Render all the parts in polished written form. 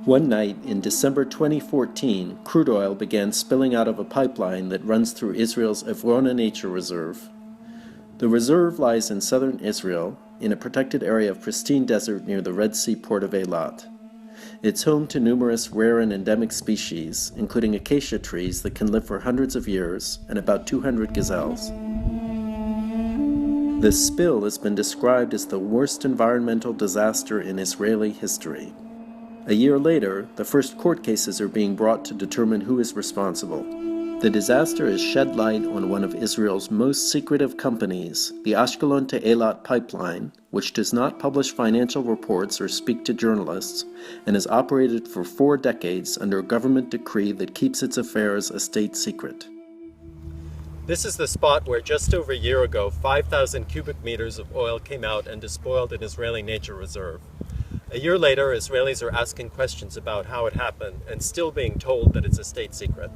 One night in December 2014, crude oil began spilling out of a pipeline that runs through Israel's Arava Nature Reserve. The reserve lies in southern Israel, in a protected area of pristine desert near the Red Sea port of Eilat. It's home to numerous rare and endemic species, including acacia trees that can live for hundreds of years, and about 200 gazelles. This spill has been described as the worst environmental disaster in Israeli history. A year later, the first court cases are being brought to determine who is responsible. The disaster has shed light on one of Israel's most secretive companies, the Ashkelon to Eilat Pipeline, which does not publish financial reports or speak to journalists, and has operated for 4 decades under a government decree that keeps its affairs a state secret. This is the spot where just over a year ago, 5,000 cubic meters of oil came out and despoiled an Israeli nature reserve. A year later, Israelis are asking questions about how it happened and still being told that it's a state secret.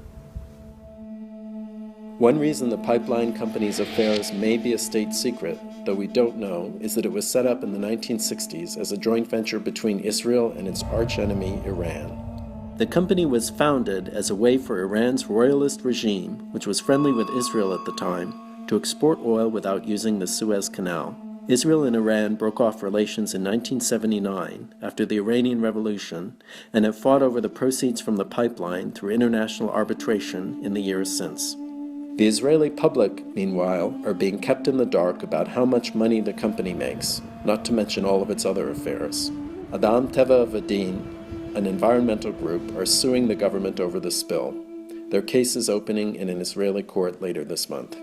One reason the pipeline company's affairs may be a state secret, though we don't know, is that it was set up in the 1960s as a joint venture between Israel and its archenemy, Iran. The company was founded as a way for Iran's royalist regime, which was friendly with Israel at the time, to export oil without using the Suez Canal. Israel and Iran broke off relations in 1979 after the Iranian Revolution and have fought over the proceeds from the pipeline through international arbitration in the years since. The Israeli public, meanwhile, are being kept in the dark about how much money the company makes, not to mention all of its other affairs. Adam Teva Vadin, an environmental group, are suing the government over the spill. Their case is opening in an Israeli court later this month.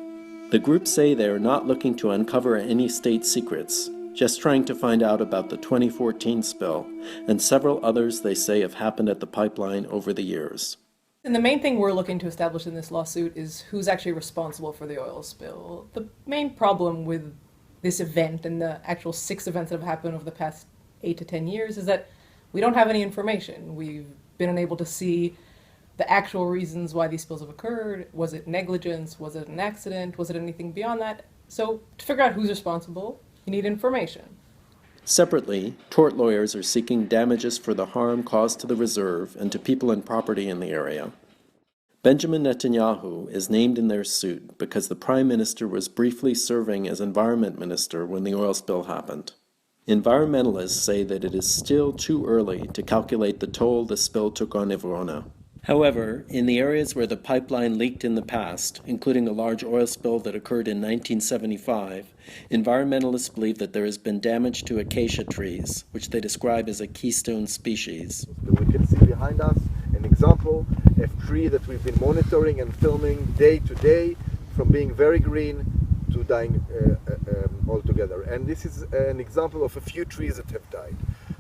The group say they are not looking to uncover any state secrets, just trying to find out about the 2014 spill and several others they say have happened at the pipeline over the years. And the main thing we're looking to establish in this lawsuit is who's actually responsible for the oil spill. The main problem with this event and the actual 6 events that have happened over the past 8 to 10 years is that we don't have any information. We've been unable to see the actual reasons why these spills have occurred. Was it negligence? Was it an accident? Was it anything beyond that? So to figure out who's responsible, you need information. Separately, tort lawyers are seeking damages for the harm caused to the reserve and to people and property in the area. Benjamin Netanyahu is named in their suit because the Prime Minister was briefly serving as Environment Minister when the oil spill happened. Environmentalists say that it is still too early to calculate the toll the spill took on Arava. However, in the areas where the pipeline leaked in the past, including a large oil spill that occurred in 1975, environmentalists believe that there has been damage to acacia trees, which they describe as a keystone species. We can see behind us an example of a tree that we've been monitoring and filming day to day, from being very green to dying altogether. And this is an example of a few trees that have died.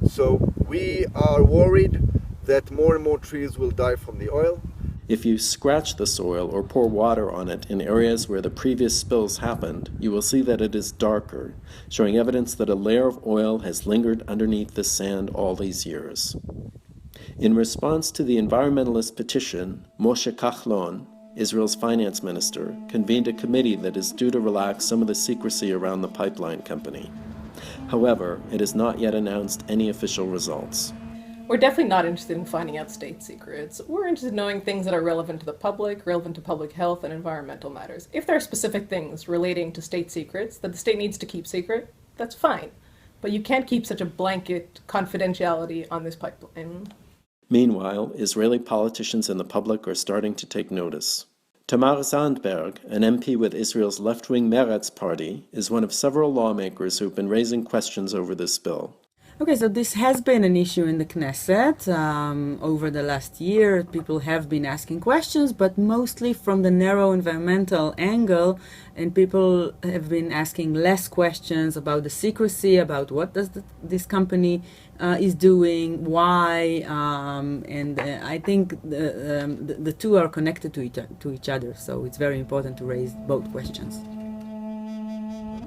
So we are worried that more and more trees will die from the oil. If you scratch the soil or pour water on it in areas where the previous spills happened, you will see that it is darker, showing evidence that a layer of oil has lingered underneath the sand all these years. In response to the environmentalist petition, Moshe Kachlon, Israel's finance minister, convened a committee that is due to relax some of the secrecy around the pipeline company. However, it has not yet announced any official results. We're definitely not interested in finding out state secrets. We're interested in knowing things that are relevant to the public, relevant to public health and environmental matters. If there are specific things relating to state secrets that the state needs to keep secret, that's fine. But you can't keep such a blanket confidentiality on this pipeline. Meanwhile, Israeli politicians and the public are starting to take notice. Tamar Zandberg, an MP with Israel's left-wing Meretz party, is one of several lawmakers who have been raising questions over this bill. Okay, so this has been an issue in the Knesset over the last year. People have been asking questions, but mostly from the narrow environmental angle, and people have been asking less questions about the secrecy, about what does this company is doing, why, and I think the two are connected to each other, so it's very important to raise both questions.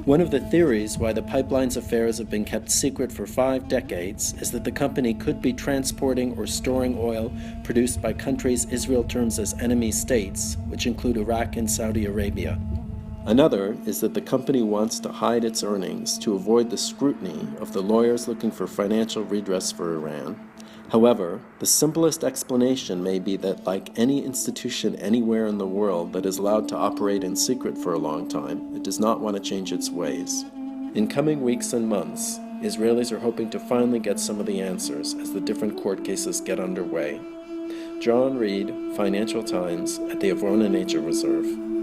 One of the theories why the pipeline's affairs have been kept secret for 5 decades is that the company could be transporting or storing oil produced by countries Israel terms as enemy states, which include Iraq and Saudi Arabia. Another is that the company wants to hide its earnings to avoid the scrutiny of the lawyers looking for financial redress for Iran. However, the simplest explanation may be that, like any institution anywhere in the world that is allowed to operate in secret for a long time, it does not want to change its ways. In coming weeks and months, Israelis are hoping to finally get some of the answers as the different court cases get underway. John Reed, Financial Times, at the Avrona Nature Reserve.